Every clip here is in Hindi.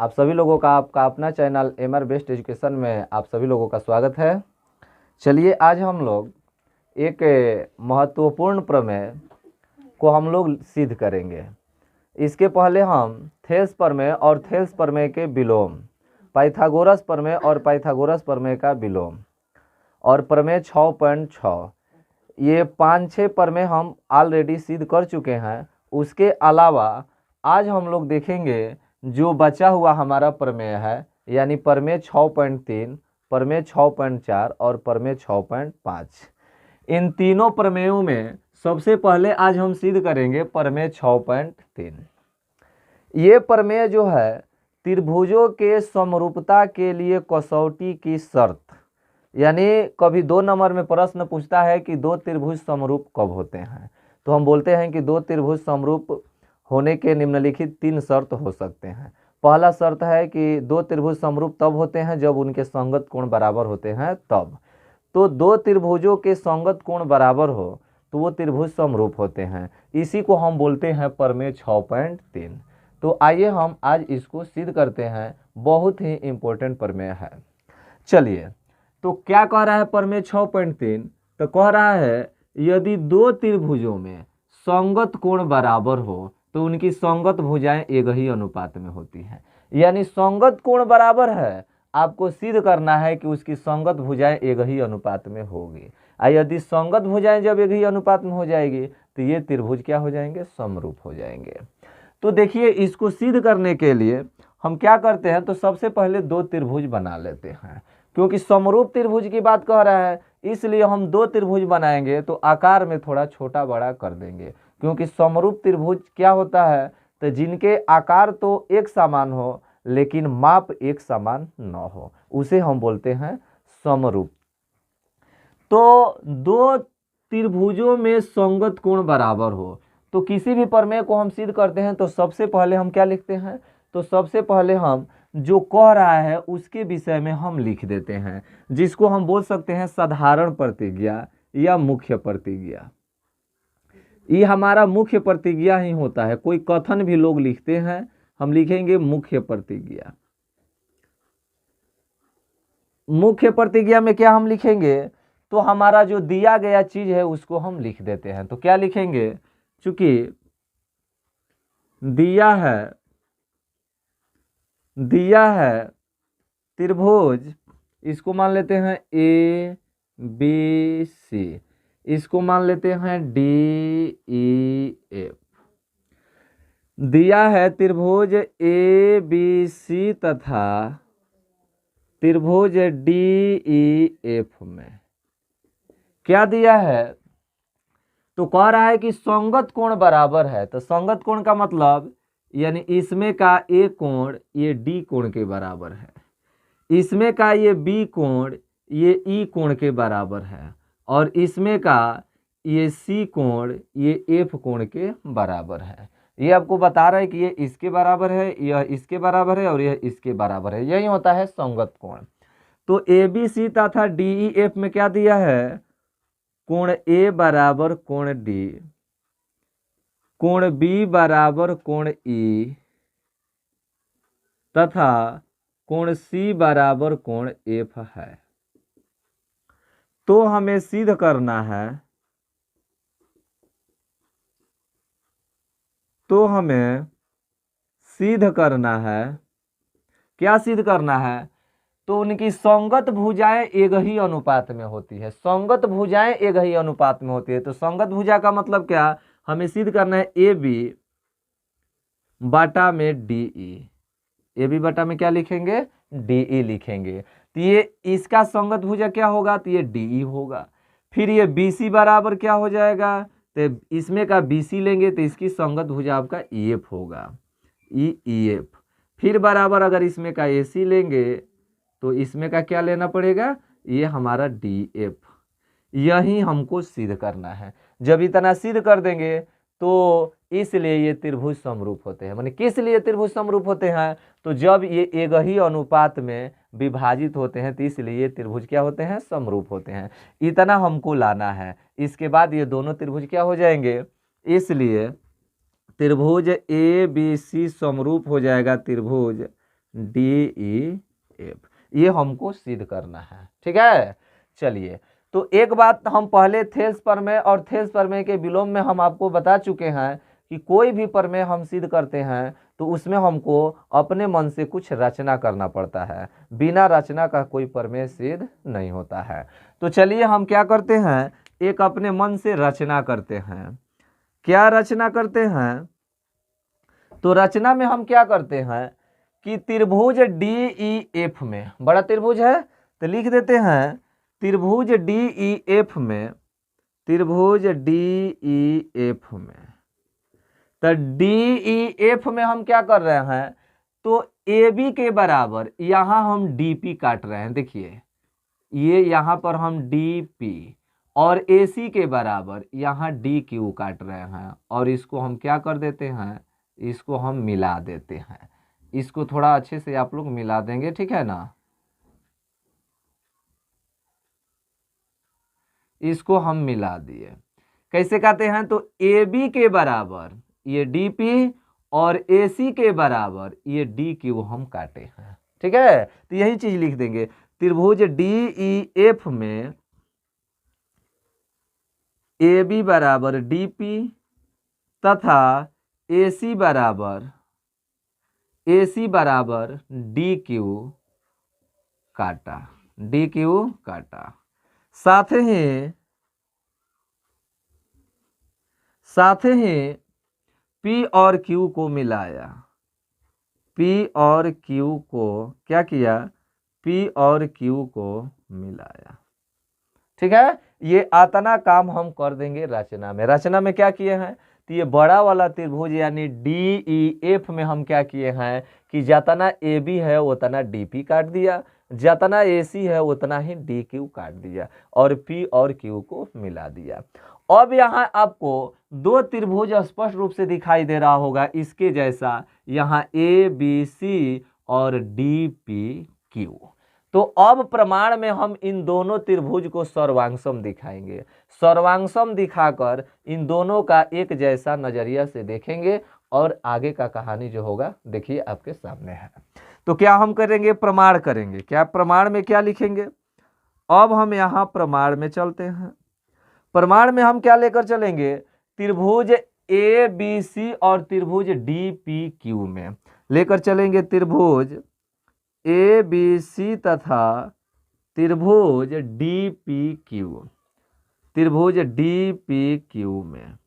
आप सभी लोगों का आपका अपना चैनल एमआर बेस्ट एजुकेशन में आप सभी लोगों का स्वागत है। चलिए आज हम लोग एक महत्वपूर्ण प्रमेय को हम लोग सिद्ध करेंगे। इसके पहले हम थेल्स प्रमेय और थेल्स प्रमेय के विलोम, पाइथागोरस प्रमेय और पाइथागोरस प्रमेय का विलोम और प्रमेय 6.6 ये 5-6 प्रमेय हम ऑलरेडी सिद्ध कर चुके हैं। उसके अलावा आज हम लोग देखेंगे जो बचा हुआ हमारा प्रमेय है, यानी प्रमेय 6.3, प्रमेय 6.4 और प्रमेय 6.5। इन तीनों प्रमेयों में सबसे पहले आज हम सिद्ध करेंगे प्रमेय 6.3। ये प्रमेय जो है त्रिभुजों के समरूपता के लिए कसौटी की शर्त, यानी कभी 2 नंबर में प्रश्न पूछता है कि दो त्रिभुज समरूप कब होते हैं, तो हम बोलते हैं कि दो त्रिभुज समरूप होने के निम्नलिखित 3 शर्त हो सकते हैं। पहला शर्त है कि दो त्रिभुज समरूप तब होते हैं जब उनके संगत कोण बराबर होते हैं तब। तो दो त्रिभुजों के संगत कोण बराबर हो तो वो त्रिभुज समरूप होते हैं। इसी को हम बोलते हैं प्रमेय 6.3। तो आइए हम आज इसको सिद्ध करते हैं। बहुत ही इम्पोर्टेंट प्रमेय है। चलिए, तो क्या कह रहा है प्रमेय 6.3? तो कह रहा है यदि दो त्रिभुजों में संगत कोण बराबर हो तो उनकी संगत भुजाएं एक ही अनुपात में होती हैं। यानी संगत कोण बराबर है, आपको सिद्ध करना है कि उसकी संगत भुजाएं एक ही अनुपात में होगी। यदि संगत भुजाएं जब एक ही अनुपात में हो जाएगी तो ये त्रिभुज क्या हो जाएंगे? समरूप हो जाएंगे। तो देखिए, इसको सिद्ध करने के लिए हम क्या करते हैं, तो सबसे पहले दो त्रिभुज बना लेते हैं। क्योंकि समरूप त्रिभुज की बात कह रहा है, इसलिए हम दो त्रिभुज बनाएंगे तो आकार में थोड़ा छोटा बड़ा कर देंगे। क्योंकि समरूप त्रिभुज क्या होता है, तो जिनके आकार तो एक समान हो लेकिन माप एक समान न हो, उसे हम बोलते हैं समरूप। तो दो त्रिभुजों में संगत कोण बराबर हो तो किसी भी प्रमेय को हम सिद्ध करते हैं तो सबसे पहले हम क्या लिखते हैं, तो सबसे पहले हम जो कह रहा है उसके विषय में हम लिख देते हैं, जिसको हम बोल सकते हैं साधारण प्रतिज्ञा या मुख्य प्रतिज्ञा। ये हमारा मुख्य प्रतिज्ञा ही होता है। कोई कथन भी लोग लिखते हैं, हम लिखेंगे मुख्य प्रतिज्ञा। मुख्य प्रतिज्ञा में क्या हम लिखेंगे, तो हमारा जो दिया गया चीज है उसको हम लिख देते हैं। तो क्या लिखेंगे, चूंकि दिया है त्रिभुज, इसको मान लेते हैं ए बी सी, इसको मान लेते हैं डी ई एफ। दिया है त्रिभुज ए बी सी तथा त्रिभुज डी ई एफ में क्या दिया है, तो कह रहा है कि संगत कोण बराबर है। तो संगत कोण का मतलब यानी इसमें का ए कोण ये डी कोण के बराबर है, इसमें का ये बी कोण ये ई कोण के बराबर है, और इसमें का ये सी कोण ये एफ कोण के बराबर है। ये आपको बता रहा है कि ये इसके बराबर है, यह इसके बराबर है और यह इसके बराबर है। यही होता है संगत कोण। तो ए बी सी तथा डी ई एफ में क्या दिया है, कोण ए बराबर कोण डी, कोण बी बराबर कोण ई तथा कोण सी बराबर कोण एफ है। तो हमें सिद्ध करना है, क्या सिद्ध करना है, तो उनकी संगत भुजाएं एक ही अनुपात में होती है। संगत भुजाएं एक ही अनुपात में होती है। तो संगत भुजा का मतलब क्या, हमें सिद्ध करना है ए बी बटा में डी ई। ए बी बटा में क्या लिखेंगे, डी ई लिखेंगे। तो ये इसका संगत भुजा क्या होगा, तो ये डी ई होगा। फिर ये बी सी बराबर क्या हो जाएगा, तो इसमें का बी सी लेंगे तो इसकी संगत भुजा आपका ई एफ होगा, ई एफ। फिर बराबर अगर इसमें का ए सी लेंगे तो इसमें का क्या लेना पड़ेगा, ये हमारा डी एफ। यही हमको सिद्ध करना है। जब इतना सिद्ध कर देंगे तो इसलिए ये त्रिभुज समरूप होते हैं। माने किस लिए त्रिभुज समरूप होते हैं, तो जब ये एक ही अनुपात में विभाजित होते हैं तो इसलिए ये त्रिभुज क्या होते हैं, समरूप होते हैं। इतना हमको लाना है। इसके बाद ये दोनों त्रिभुज क्या हो जाएंगे, इसलिए त्रिभुज ए बी सी समरूप हो जाएगा त्रिभुज DEF, ये हमको सिद्ध करना है। ठीक है, चलिए, तो एक बात हम पहले थेल्स प्रमेय और थेल्स प्रमेय के विलोम में हम आपको बता चुके हैं कि कोई भी प्रमेय हम सिद्ध करते हैं तो उसमें हमको अपने मन से कुछ रचना करना पड़ता है, बिना रचना का कोई प्रमेय सिद्ध नहीं होता है। तो चलिए हम क्या करते हैं, एक अपने मन से रचना करते हैं। क्या रचना करते हैं, तो रचना में हम क्या करते हैं कि त्रिभुज DEF में, बड़ा त्रिभुज है तो लिख देते हैं त्रिभुज DEF में, त्रिभुज DEF में, तो DEF में हम क्या कर रहे हैं, तो AB के बराबर यहाँ हम DP काट रहे हैं। देखिए ये यहाँ पर हम DP और AC के बराबर यहाँ DQ काट रहे हैं, और इसको हम क्या कर देते हैं, इसको हम मिला देते हैं। इसको थोड़ा अच्छे से आप लोग मिला देंगे, ठीक है ना। इसको हम मिला दिए, कैसे कहते हैं, तो AB के बराबर ये DP और AC के बराबर ये DQ हम काटे हैं। ठीक है, तो यही चीज लिख देंगे, त्रिभुज DEF में AB बराबर DP तथा AC बराबर DQ काटा, DQ काटा। साथ ही P और Q को मिलाया, P और Q को क्या किया, P और Q को मिलाया। ठीक है, ये आतना काम हम कर देंगे रचना में। रचना में क्या किए हैं, तो ये बड़ा वाला त्रिभुज यानी DEF में हम क्या किए हैं कि जितना AB है उतना DP काट दिया, जितना AC है उतना ही DQ काट दिया, और P और Q को मिला दिया। अब यहाँ आपको दो त्रिभुज स्पष्ट रूप से दिखाई दे रहा होगा इसके जैसा, यहाँ ABC और DPQ। तो अब प्रमाण में हम इन दोनों त्रिभुज को सर्वांगसम दिखाएंगे। सर्वांगसम दिखाकर इन दोनों का एक जैसा नजरिया से देखेंगे, और आगे का कहानी जो होगा देखिए आपके सामने है। तो क्या हम करेंगे, प्रमाण करेंगे। क्या प्रमाण में क्या लिखेंगे, अब हम यहाँ प्रमाण में चलते हैं। प्रमाण में हम क्या लेकर चलेंगे, त्रिभुज ABC और त्रिभुज DPQ में लेकर चलेंगे, त्रिभुज ABC तथा त्रिभुज DPQ, त्रिभुज DPQ में।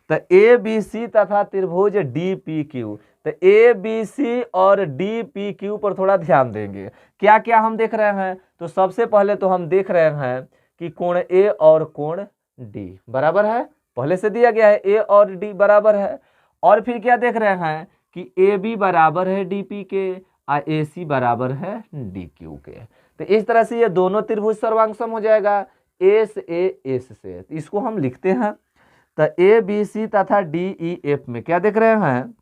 तो ABC तथा त्रिभुज DPQ, तो ABC और DPQ पर थोड़ा ध्यान देंगे। क्या क्या हम देख रहे हैं, तो सबसे पहले तो हम देख रहे हैं कि कोण A और कोण D बराबर है, पहले से दिया गया है A और D बराबर है। और फिर क्या देख रहे हैं कि AB बराबर है DP के और AC बराबर है DQ के। तो इस तरह से ये दोनों त्रिभुज सर्वांगसम हो जाएगा SAS से। तो इसको हम लिखते हैं, तो ABC तथा DEF में क्या देख रहे हैं,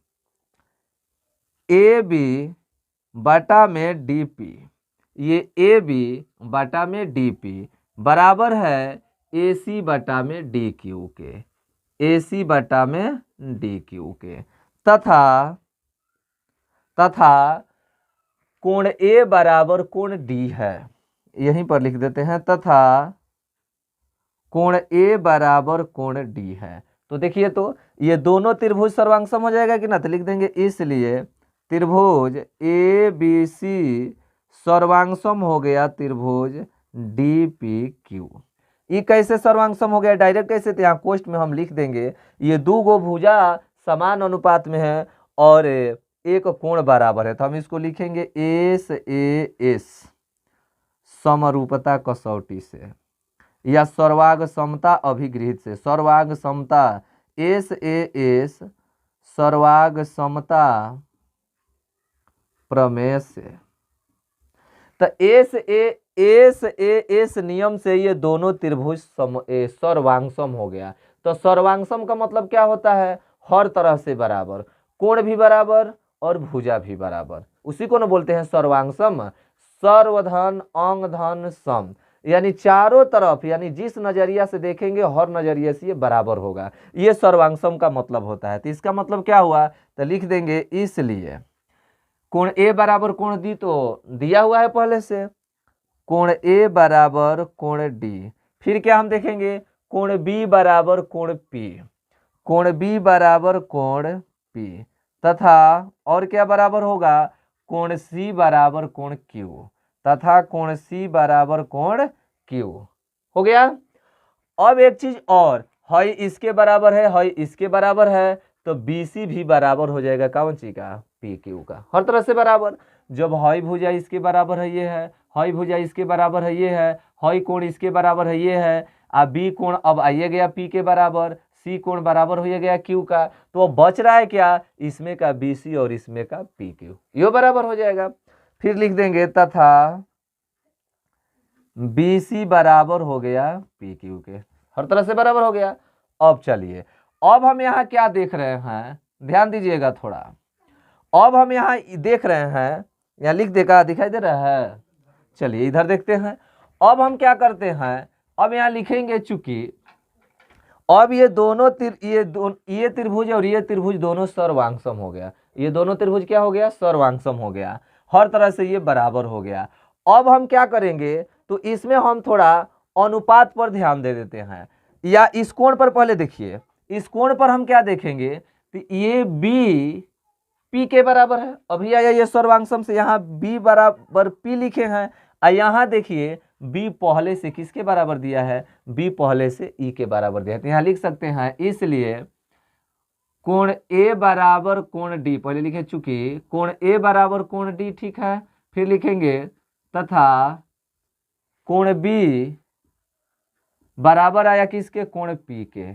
AB बटा में DP, ये AB बटा में DP बराबर है AC बटा में DQ के, AC बटा में DQ के, तथा कोण A बराबर कोण D है, यहीं पर लिख देते हैं, तथा कोण A बराबर कोण D है। तो देखिए, तो ये दोनों त्रिभुज सर्वांगसम हो जाएगा कि ना, तो लिख देंगे, इसलिए त्रिभुज ABC सर्वांगसम हो गया त्रिभुज DPQ। ये कैसे सर्वांगसम हो गया, डायरेक्ट कैसे, तो यहाँ कोष्ठ में हम लिख देंगे, ये दो गो भुजा समान अनुपात में है और एक कोण बराबर है, तो हम इसको लिखेंगे SAS समरूपता कसौटी से या सर्वांग समता अभिगृहित से, सर्वांग समता SAS सर्वांग समता प्रमेय से। तो SAS नियम से ये दोनों त्रिभुज सर्वांगसम हो गया। तो सर्वांगसम का मतलब क्या होता है, हर तरह से बराबर, कोण भी बराबर और भुजा भी बराबर, उसी को न बोलते हैं सर्वांगसम। सर्वधन अंग धन सम, यानी चारों तरफ, यानी जिस नजरिया से देखेंगे हर नजरिए से ये बराबर होगा, ये सर्वांगसम का मतलब होता है। तो इसका मतलब क्या हुआ, तो लिख देंगे, इसलिए कोण ए बराबर कोण डी तो दिया हुआ है पहले से, कोण ए बराबर कोण डी। फिर क्या हम देखेंगे, कोण बी बराबर कोण पी, कोण बी बराबर कोण पी, तथा और क्या बराबर होगा, कोण सी बराबर कोण क्यू, तथा कोण सी बराबर कोण क्यू। हो गया। अब एक चीज और, हई इसके बराबर है, हई इसके बराबर है, तो BC भी बराबर हो जाएगा कौन सी का, PQ का, हर तरह से बराबर। जब हई भुजा इसके बराबर है ये है, हई भुजा इसके बराबर है ये है, हई कोण इसके बराबर है ये है, अब बी कोण अब आइए गया P के बराबर, C कोण बराबर हो गया Q का, तो अब बच रहा है क्या, इसमें का BC और इसमें का PQ, ये बराबर हो जाएगा। फिर लिख देंगे तथा BC बराबर हो गया PQ के, हर तरह से बराबर हो गया। अब चलिए, अब हम यहाँ क्या देख रहे हैं, ध्यान दीजिएगा थोड़ा। अब हम यहाँ देख रहे हैं, यहाँ लिख देगा, दिखाई दे रहा है, चलिए इधर देखते हैं। अब हम क्या करते हैं, अब यहाँ लिखेंगे, चूंकि अब ये दोनों ये त्रिभुज और ये त्रिभुज दोनों सर्वांगसम हो गया, ये दोनों त्रिभुज क्या हो गया, सर्वांगसम हो गया, हर तरह से ये बराबर हो गया। अब हम क्या करेंगे, तो इसमें हम थोड़ा अनुपात पर ध्यान दे देते हैं, या इस कोण पर पहले देखिए, इस कोण पर हम क्या देखेंगे, तो ये B P के बराबर है, अभी आया ये सर्वांगसम से, यहाँ B बराबर P लिखे हैं, और यहाँ देखिए B पहले से किसके बराबर दिया है, B पहले से E के बराबर दिया है, तो यहाँ लिख सकते हैं, इसलिए कोण A बराबर कोण D पहले लिखे, चूंकि कोण A बराबर कोण D, ठीक है। फिर लिखेंगे तथा कोण B बराबर आया किसके, कोण P के।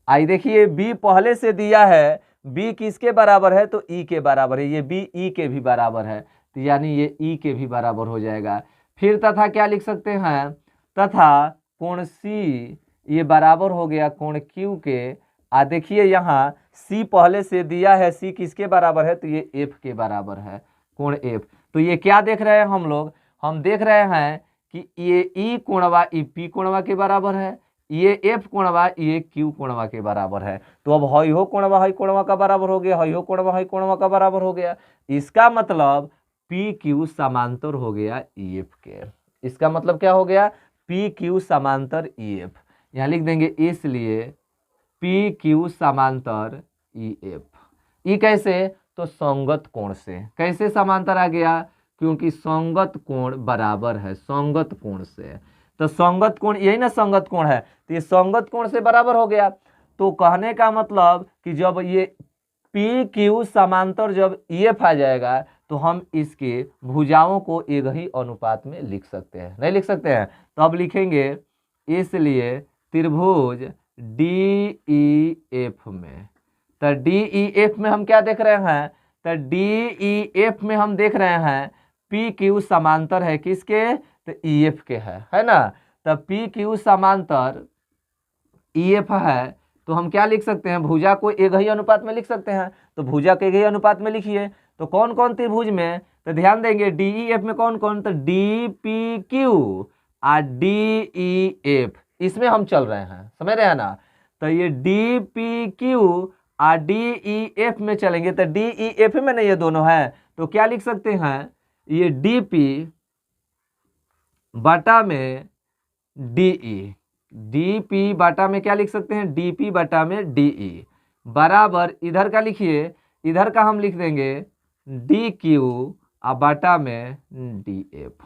आई देखिए B पहले से दिया है, B किसके बराबर है, तो E के बराबर है, ये B E के भी बराबर है, तो यानी ये E के भी बराबर हो जाएगा। फिर तथा क्या लिख सकते हैं, तथा कोण C ये बराबर हो गया कोण Q के। देखिए यहाँ C पहले से दिया है, C किसके बराबर है, तो ये F के बराबर है, कोण F। तो ये क्या देख रहे हैं हम लोग, हम देख रहे हैं कि ये E कोणवा E P कोणवा के बराबर है, ये F कोणवा ये Q कोणवा के बराबर है। तो अब हई हो कोणवा हई कोणवा का बराबर हो गया, हई हो कोणवा हई कोणवा का बराबर हो गया। इसका मतलब PQ समांतर हो गया EF के। इसका मतलब क्या हो गया, PQ समांतर EF। यहाँ लिख देंगे, इसलिए PQ समांतर EF। ई कैसे, तो संगत कोण से। कैसे समांतर आ गया, क्योंकि संगत कोण बराबर है संगत कोण से, तो संगत कोण यही ना संगत कोण है, तो ये संगत कोण से बराबर हो गया। तो कहने का मतलब कि जब ये PQ समांतर जब EF आ जाएगा, तो हम इसके भुजाओं को एक ही अनुपात में लिख सकते हैं, नहीं लिख सकते हैं, तो अब लिखेंगे, इसलिए त्रिभुज DEF में, तो DEF में हम क्या देख रहे हैं, तो DEF में हम देख रहे हैं PQ समांतर है किसके, तो EF के है ना। तो PQ समांतर EF है, तो हम क्या लिख सकते हैं, भुजा को एक ही अनुपात में लिख सकते हैं, तो भुजा को एक ही अनुपात में लिखिए। तो कौन कौन त्रिभुज में, तो ध्यान देंगे DEF में कौन कौन, तो DPQ और DEF, इसमें हम चल रहे हैं, समझ रहे हैं ना। तो ये DPQ और DEF में चलेंगे, तो DEF में नहीं, ये दोनों है, तो क्या लिख सकते हैं, ये DP बटा में DE, DP बटा में क्या लिख सकते हैं, DP बटा में DE बराबर, इधर का लिखिए, इधर का हम लिख देंगे DQ और बटा में DF।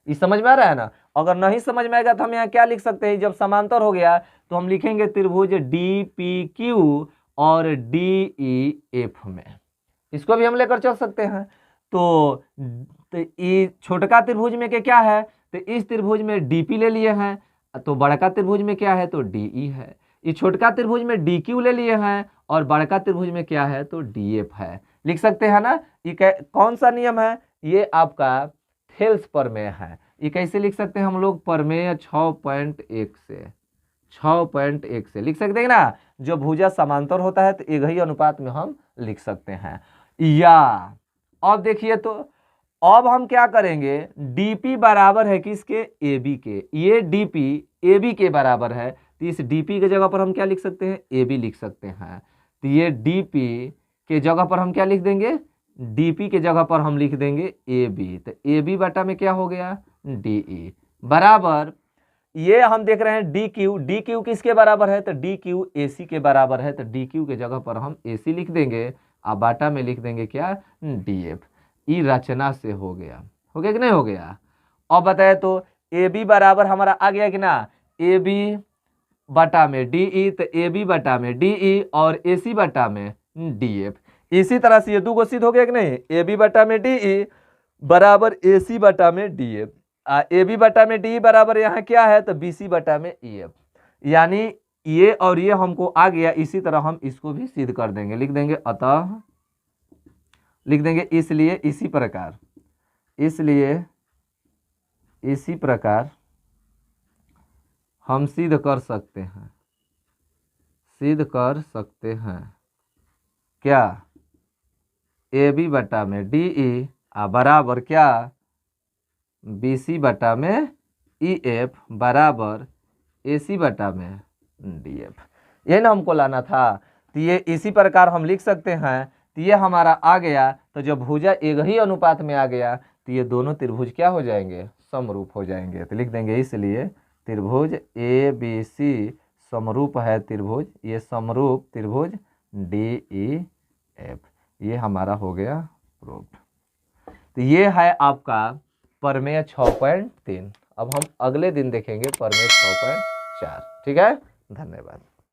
इस समझ में आ रहा है ना। अगर नहीं समझ में आएगा तो हम यहाँ क्या लिख सकते हैं, जब समांतर हो गया तो हम लिखेंगे त्रिभुज DPQ और DEF में, इसको भी हम लेकर चल सकते हैं। तो ये छोटका त्रिभुज में के क्या है, तो इस त्रिभुज में DP ले लिए हैं, तो बड़का त्रिभुज में क्या है, तो DE है। ये छोटका त्रिभुज में DQ ले लिए हैं, और बड़का त्रिभुज में क्या है, तो DF है। लिख सकते हैं ना। ये कौन सा नियम है, ये आपका थेल्स प्रमेय है। ये कैसे लिख सकते हैं हम लोग, प्रमेय 6.1 से 6.1 से लिख सकते हैं ना। जो भुजा समांतर होता है तो एक ही अनुपात में हम लिख सकते हैं। या अब देखिए, तो अब हम क्या करेंगे, DP बराबर है किसके, AB के। ये DP AB के बराबर है, तो इस DP के जगह पर हम क्या लिख सकते हैं, AB लिख सकते हैं। तो ये DP के जगह पर हम क्या लिख देंगे, डीपी के जगह पर हम लिख देंगे ए बी, तो ए बी बटा में क्या हो गया डी ई, बराबर ये हम देख रहे हैं डी क्यू, डी क्यू किसके बराबर है, तो डी क्यू ए सी के बराबर है, तो डी क्यू के जगह पर हम ए सी लिख देंगे, अब बाटा में लिख देंगे क्या डी एफ। ई रचना से हो गया कि नहीं हो गया। अब बताए तो ए बी बराबर हमारा आ गया कि ना, ए बी बटा में डी ई, तो ए बी बटा में डी ई और ए सी बटा में डी एफ। इसी तरह से ये दो सिद्ध हो गया कि नहीं, ए बी बटा में डी ई बराबर ए सी बटा में डी एफ, ए बी बटा में डी बराबर यहाँ क्या है, तो बी सी बटा में ई एफ। यानी ये और ये हमको आ गया, इसी तरह हम इसको भी सिद्ध कर देंगे, लिख देंगे अतः, लिख देंगे इसलिए, इसी प्रकार, इसलिए इसी प्रकार हम सिद्ध कर सकते हैं, सिद्ध कर सकते हैं क्या, ए बी बटा में डी ई बराबर क्या बी सी बटा में ई एफ बराबर ए सी बटा में डी एफ। ये ना हमको लाना था, तो ये इसी प्रकार हम लिख सकते हैं, तो ये हमारा आ गया। तो जब भुजा एक ही अनुपात में आ गया तो ये दोनों त्रिभुज क्या हो जाएंगे, समरूप हो जाएंगे। तो लिख देंगे इसलिए त्रिभुज ए बी सी समरूप है त्रिभुज, ये समरूप त्रिभुज डी ई एफ, ये हमारा हो गया प्रूव्ड। तो ये है आपका प्रमेय 6.3। अब हम अगले दिन देखेंगे प्रमेय 6.4। ठीक है, धन्यवाद।